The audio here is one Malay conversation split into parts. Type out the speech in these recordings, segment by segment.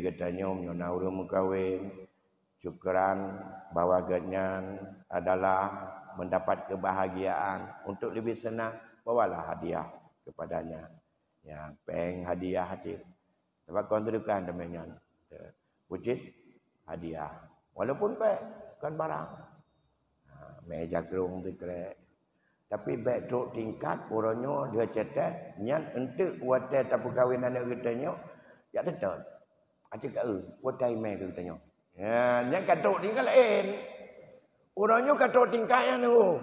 Katanya menyona urung mengkawin, syukuran bahwa ganyan adalah mendapat kebahagiaan. Untuk lebih senang, bawalah hadiah kepadanya. Ya, peng hadiah hati. Dapat kontribukan demikian. Wujud hadiah. Walaupun kan barang. Meja kerung dikrek. Tapi baik duk tingkat orangnya dia cetek nyan entuk watai tapu kahwin anak katanya ya tetap. Acik watai mai katanya. Ya, nyan katok tinggal lain. Orangnya katok tingkatnya tu.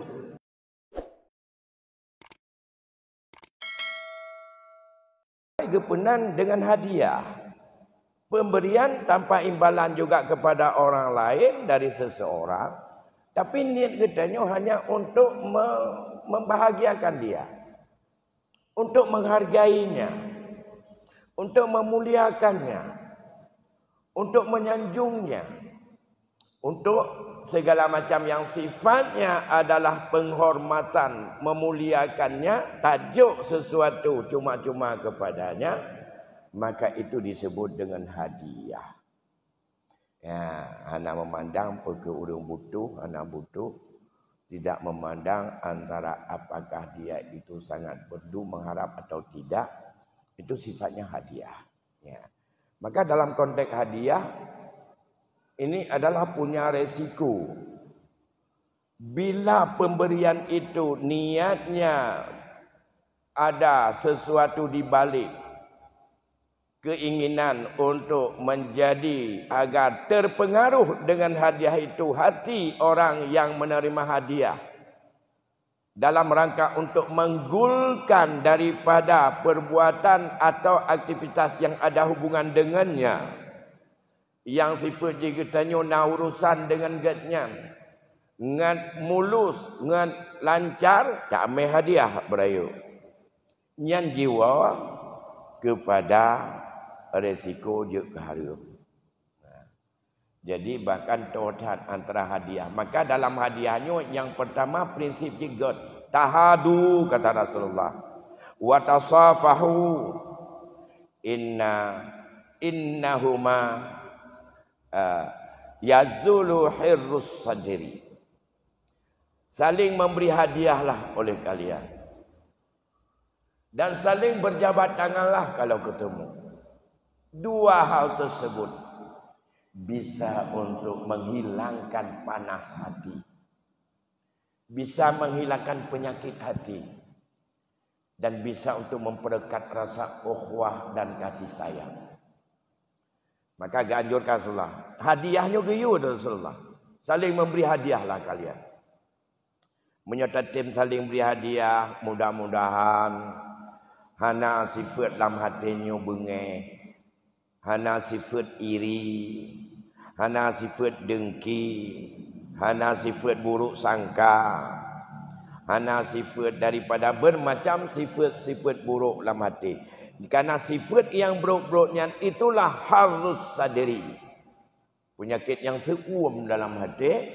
Kepenan dengan hadiah. Pemberian tanpa imbalan juga kepada orang lain dari seseorang. Tapi niat katanya hanya untuk membahagiakan dia. Untuk menghargainya. Untuk memuliakannya. Untuk menyanjungnya. Untuk segala macam yang sifatnya adalah penghormatan, memuliakannya, tajuk sesuatu cuma-cuma kepadanya, maka itu disebut dengan hadiah. Ya, anak memandang pergi urung butuh, anak butuh, tidak memandang antara apakah dia itu sangat perlu mengharap atau tidak, itu sifatnya hadiah. Ya. Maka dalam konteks hadiah ini adalah punya resiko. Bila pemberian itu niatnya ada sesuatu di balik keinginan untuk menjadi agar terpengaruh dengan hadiah itu hati orang yang menerima hadiah dalam rangka untuk menggulkan daripada perbuatan atau aktivitas yang ada hubungan dengannya, yang sifat jika tanya nak urusan dengan gatnya ngan mulus ngan lancar tak ambil hadiah berayu nyan jiwa kepada resiko je keharum. Jadi bahkan tautan antara hadiah. Maka dalam hadiahnya yang pertama prinsip juga tahadu kata Rasulullah. Wa tasafahu innahuma yazulu hirrus sadri. Saling memberi hadiahlah oleh kalian. Dan saling berjabat tanganlah kalau ketemu. Dua hal tersebut bisa untuk menghilangkan panas hati. Bisa menghilangkan penyakit hati. Dan bisa untuk memperekat rasa ukhuwah dan kasih sayang. Maka dianjurkan Rasulullah. Hadiahnya geyu Rasulullah. Saling memberi hadiahlah kalian. Menyertai tim saling beri hadiah. Mudah-mudahan hana sifat dalam hatinya bengek. Hana sifat iri, hana sifat dengki, hana sifat buruk sangka, hana sifat daripada bermacam sifat-sifat buruk dalam hati. Karena sifat yang buruk-buruknya itulah harus sadari. Penyakit yang seum dalam hati,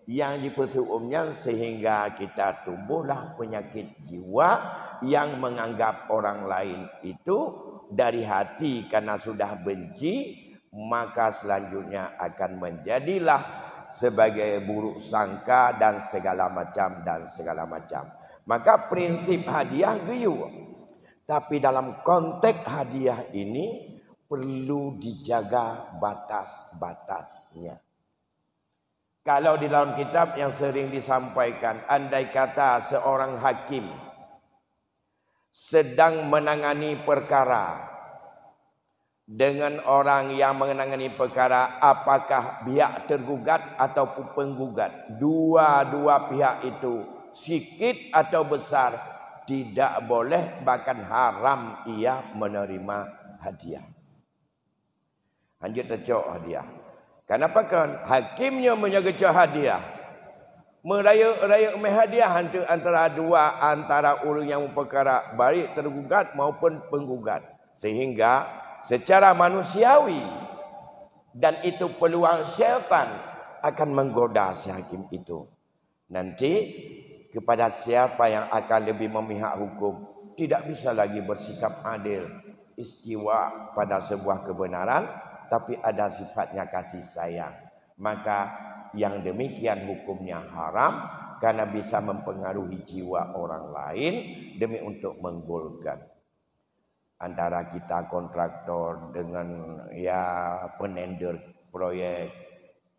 yang diperseumnya sehingga kita tumbuhlah penyakit jiwa yang menganggap orang lain itu dari hati karena sudah benci, maka selanjutnya akan menjadilah sebagai buruk sangka dan segala macam. Maka prinsip hadiah geyu. Tapi dalam konteks hadiah ini perlu dijaga batas-batasnya. Kalau di dalam kitab yang sering disampaikan, andai kata seorang hakim sedang menangani perkara dengan orang yang menangani perkara, apakah pihak tergugat ataupun penggugat, dua-dua pihak itu sikit atau besar, tidak boleh bahkan haram ia menerima hadiah. Lanjut tercok hadiah. Kenapa kan hakimnya menjaga hadiah? Meraya-raya hadiah antara orang yang perkara baik tergugat maupun penggugat. Sehingga secara manusiawi dan itu peluang syaitan akan menggoda si hakim itu. Nanti kepada siapa yang akan lebih memihak hukum tidak bisa lagi bersikap adil, istiwa pada sebuah kebenaran, tapi ada sifatnya kasih sayang. Maka yang demikian hukumnya haram karena bisa mempengaruhi jiwa orang lain demi untuk menggolkan. Antara kita kontraktor dengan penender proyek.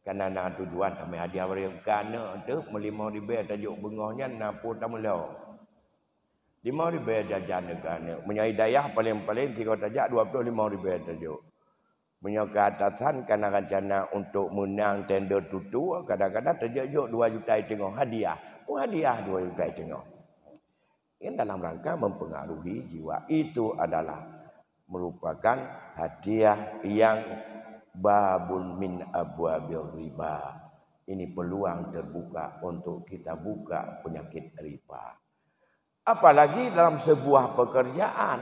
Karena nak tujuan kami hadiah beri kana tu melima ribu tajuk bengahnya napu tamulau. 5,000 jajan negara. Punya hidayah paling-paling 3 tajak 25,000 tajuk. Punya keatasan karena rencana untuk menang tender tutu kadang-kadang terjuk 2 juta tengok hadiah. Pun hadiah 2 juta tengok. Ini dalam rangka mempengaruhi jiwa. Itu adalah merupakan hadiah yang babun min abwabil riba. Ini peluang terbuka untuk kita buka penyakit riba. Apalagi dalam sebuah pekerjaan.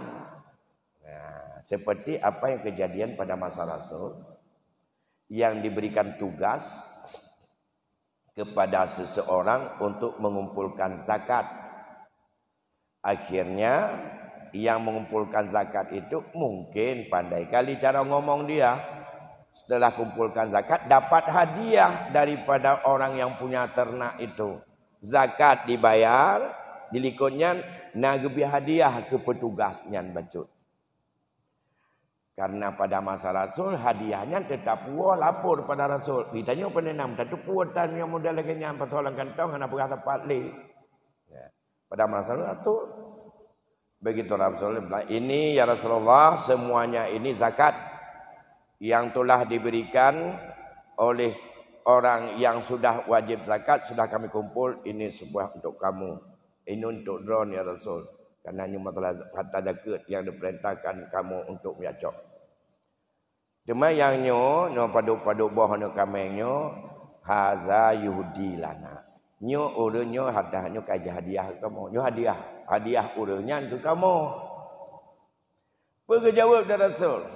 Nah, seperti apa yang kejadian pada masa Rasul. Yang diberikan tugas kepada seseorang untuk mengumpulkan zakat. Akhirnya yang mengumpulkan zakat itu mungkin pandai kali cara ngomong dia. Setelah kumpulkan zakat dapat hadiah daripada orang yang punya ternak itu. Zakat dibayar. Dilikutnya nagebi hadiah ke petugasnya bacut. Karena pada masa Rasul hadiahnya tetap puas lapor pada Rasul. Ditanya penenam tentu puatan yang modal lagi nyampe tolong kantong anak berasa patli. Ya. Pada masa Rasul begitu Rasul bilang, ini ya Rasulullah semuanya ini zakat yang telah diberikan oleh orang yang sudah wajib zakat sudah kami kumpul, ini sebuah untuk kamu. Ini untuk drone ya Rasul. Karena ini masalah harta zakat yang diperintahkan kamu untuk menyacok. Cuma yang nyo paduk-paduk boh no kamengnya haza yuhdi lana. Nyo urunyo harta nyo kaja hadiah kamu. Nyo hadiah urunnya untuk kamu. Pergi jawab dari Rasul.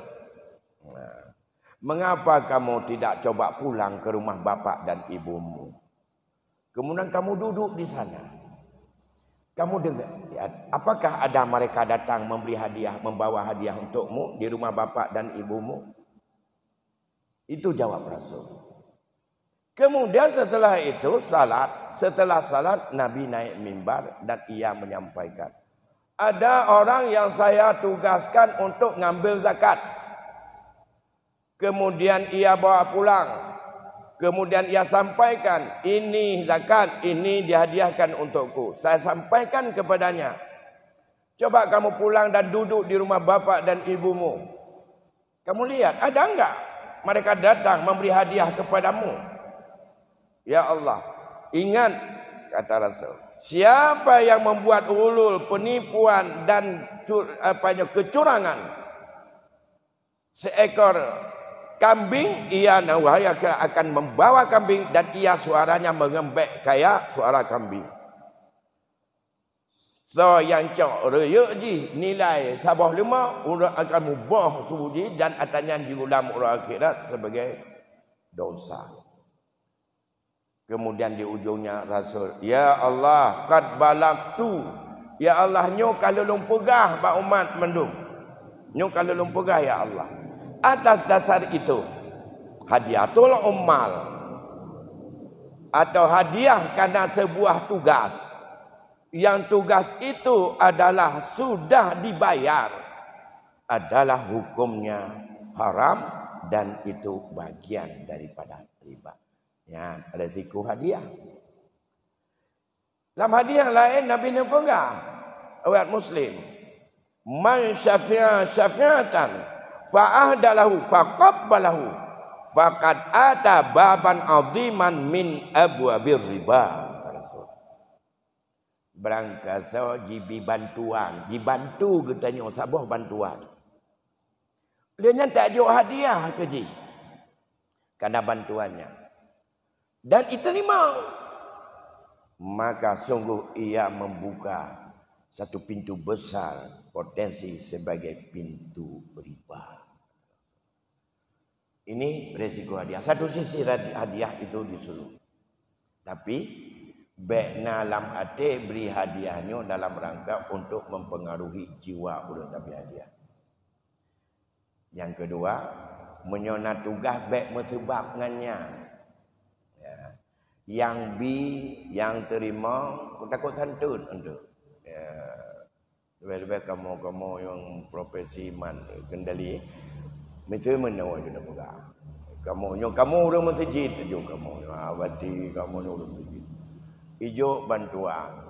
Nah, mengapa kamu tidak coba pulang ke rumah bapak dan ibumu? Kemudian kamu duduk di sana. Kamu dengar, apakah ada mereka datang memberi hadiah, membawa hadiah untukmu di rumah bapak dan ibumu? Itu jawab Rasul. Kemudian setelah itu setelah salat Nabi naik mimbar dan ia menyampaikan, ada orang yang saya tugaskan untuk ngambil zakat. Kemudian ia bawa pulang. Kemudian ia sampaikan, ini zakat, ini dihadiahkan untukku. Saya sampaikan kepadanya, coba kamu pulang dan duduk di rumah bapak dan ibumu. Kamu lihat, ada enggak mereka datang memberi hadiah kepadamu? Ya Allah, ingat, kata Rasul, siapa yang membuat ulul, penipuan dan kecurangan seekor kambing, ia akan membawa kambing dan ia suaranya mengembek kayak suara kambing. So yang cok reyuk ji nilai sabah lima urang akan mubah suji dan atasnya diulam urang akhirat sebagai dosa. Kemudian di ujungnya Rasul, ya Allah qad balagtu. Ya Allah nyo kalau lumpegah ba umat mendung. Nyo kalau lumpegah ya Allah. Atas dasar itu hadiatul ummal atau hadiah karena sebuah tugas, yang tugas itu adalah sudah dibayar, adalah hukumnya haram dan itu bagian daripada riba. Ya, resiko hadiah. Dalam hadiah lain Nabi nepengah riwayat Muslim, man syafi'atan fa'ahdalahu faqabbalahu faqad ata baban aziman min abwabir riba. Berangkasa jibi bantuan, dibantu katanya sabah bantuan. Dia tak ada hadiah ke ji. Karena bantuannya. Dan diterima. Maka sungguh ia membuka satu pintu besar potensi sebagai pintu riba. Ini resiko hadiah. Satu sisi hadiah itu disuruh. Tapi bekna lam ate beri hadiahnya dalam rangka untuk mempengaruhi jiwa orang tapi hadiah. Yang kedua, menyona tugas baik mesebab ngannya. Ya. Yang B yang terima takut hantut untuk. Ya. Lebih-lebih kamu yang profesi kendali macam mana awak sudah pegang. Kamu orang masjid tu kamu. Abadi kamu orang masjid. Ijo bantuan.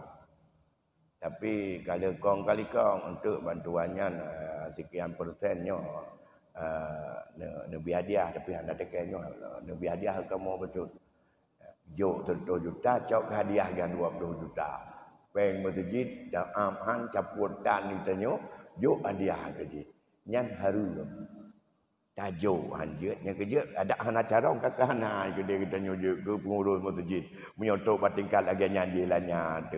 Tapi kalau kali untuk bantuannya sekian persennya lebih hadiah tapi anda tekannya lebih hadiah kamu betul. Jo 10 juta cok hadiah gan 20 juta. Peng masjid dan amhan capur dan ditanya jo hadiah kerja. Nyan haru. Tajo hanjut yang kerja ada hana cara kakak hana kita nyujuk ke pengurus masjid menyotok batingkat lagi nyanyi lanya tu.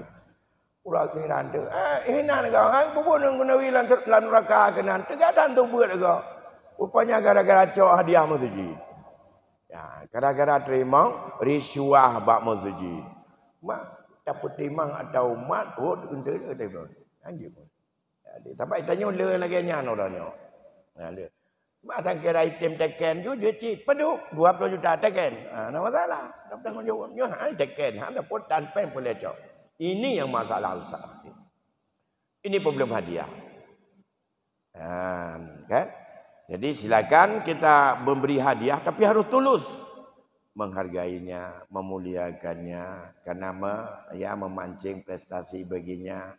Ura kiran tu. Hinan kau hang pun guna wilan neraka kenan. Tegadan tu buat kau. Rupanya gara-gara cok hadiah masjid. Ya, gara-gara terima risuah bak masjid. Mak dapat timang atau mat hot untuk dia bro. Anjir pun. Jadi tapi tanya le lagi nyan orangnya. Nah le. Mak tak kira item teken jujur cik pedu 20 juta teken. Nah masalah. Tak tanggung jawab. Nyo hai teken, hang dapat dan pen boleh cok. Ini yang masalah besar. Ini problem hadiah. Kan? Jadi silakan kita memberi hadiah tapi harus tulus. Menghargainya, memuliakannya, karena memancing prestasi baginya.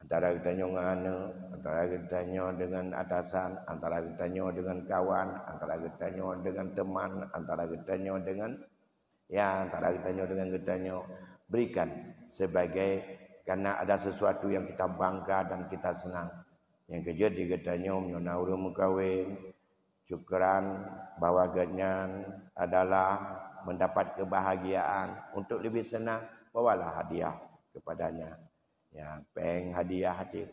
Antara kita antara kita dengan atasan, antara kita dengan kawan, antara kita dengan teman, antara kita dengan antara kita dengan berikan sebagai karena ada sesuatu yang kita bangga dan kita senang. Yang kerja di getanya menyona urang mengkawin. Syukuran bahwa ganyan adalah mendapat kebahagiaan. Untuk lebih senang, bawalah hadiah kepadanya. Ya, peng hadiah hadir.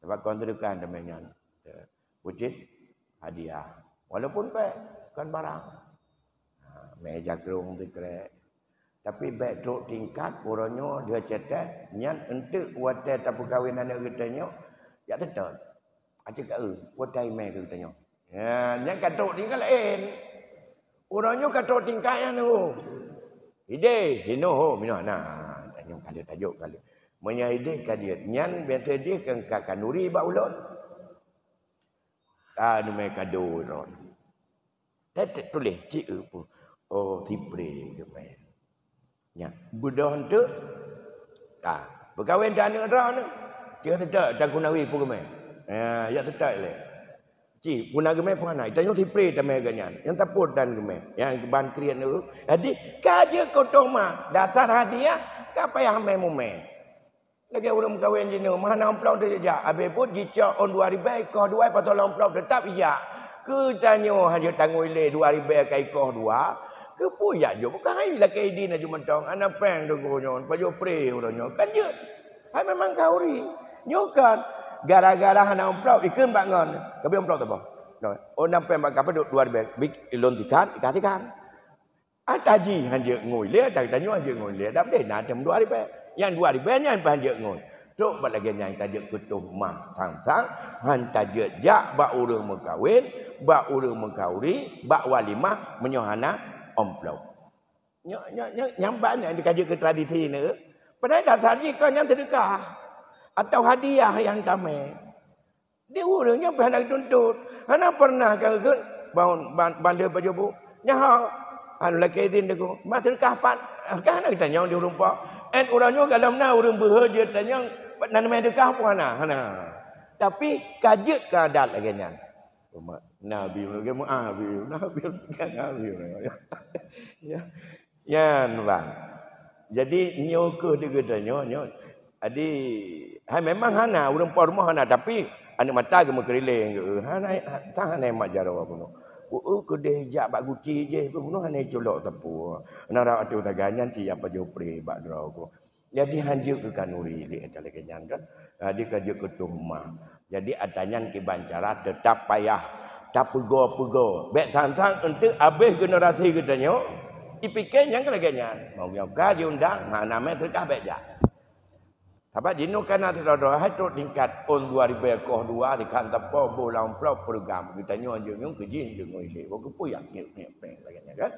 Dapat kontribukan demikian. Wujud hadiah. Walaupun peng kan barang. Meja kerung dikrek. Tapi baik truk tingkat orangnya dia cetak nyan untuk wadah tapu kahwin anak getanya. Ya tetap. Acik wadai mai getanya. Ya, yang katok tinggal lain. Orangnya katok tingkatnya tu. Ide, hino minana. Tanya kali tajuk kali. Menyahidi kadiat. Nyan biasa dia kan kanuri ba ulun. Anu mai kado ron. Tetek tulis cik apa. Oh, tipre ke mai. Ya, budak tu. Berkahwin dan anak ron. Dia tetap tak kunawi pun ke mai. Ya tetap le. Cik, guna gemai pun anak. Tanya tipre tamai ganyan. Yang taput dan gemai. Yang ban krian tu. Jadi, kaja kotong mah. Dasar hadiah. Kapa yang hamai mumai. Lagi orang kahwin jenis. Mana amplop tu saja. Habis pun jika on 2 ribu. Kau 2 patut amplop tetap iya. Ke tanya haja tanggung ilai 2 ribu kai kau 2. Ke pun ya je. Bukan hai lah kai di nak jumentong. Anak peng tu konyon. Paju pre orangnya. Kan je. Hai memang kauri. Nyokan. Gara-gara hana amplop ikan bangun. Tapi amplop tu apa? Oh nampak mak apa 2 ribu. Bik ilon tikan, ikan. Ataji hanya ngoi le, tak tanya hanya ngoi le. Dak deh nak 2 ribu. Yang 2 ribu nya hanya ngoi. Tok bak lagi yang kaje ketum mah sang-sang han taje jak bak urang mengkawin, bak urang mengkauri, bak walimah menyohana amplop. Nyampak ni dikaje ke tradisi ni. Padahal dasar ni kan yang sedekah. Atau hadiah yang tamai. Dia orangnya pernah tuntut. Hana pernah kan bandar baju bu. Nyaha anu laki din deku. Matur kahpat. Kan kita nyong di rumpa. Orangnya kalau na orang berhaja tanya nan mai dekah pun hana. Tapi kajet kadat lagi nyan. Nabi lagi Nabi. Ya. Yan bang. Jadi nyoke dia tanya Adi, memang hana urang rumah hana tapi anak mata ke mekeriling ke. Hana tang hana mak jarawa puno. Ke deh jak bak guci je puno hana colok tepu. Nara atu taganyan ti apa jopre bak draw ko. Jadi hanjuk ke kanuri li ada lagi kan. Di kerja ke rumah. Jadi atanyan ke bancara tetap payah. Tak pego. Bek tantang untuk habis generasi katanya. Ipikir yang lagi nyan. Mau yang ka diundang mana mai terkah bek jak. Tapi di nu kana terdoa itu tingkat on 2022 di kantor bolang program kita nyonya yang kejin jeung ile. Kok puyak nyep lagi kan.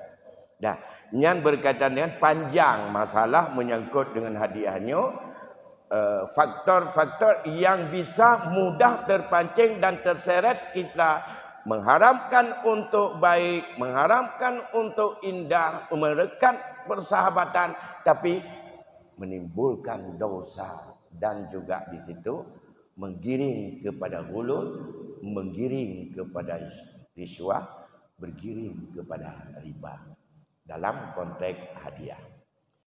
Dah, yang berkaitan dengan panjang masalah menyangkut dengan hadiahnya. Faktor-faktor yang bisa mudah terpancing dan terseret kita mengharapkan untuk baik, mengharapkan untuk indah, merekat persahabatan, tapi menimbulkan dosa dan juga di situ menggiring kepada ghulul, menggiring kepada riswah, bergiring kepada riba dalam konteks hadiah.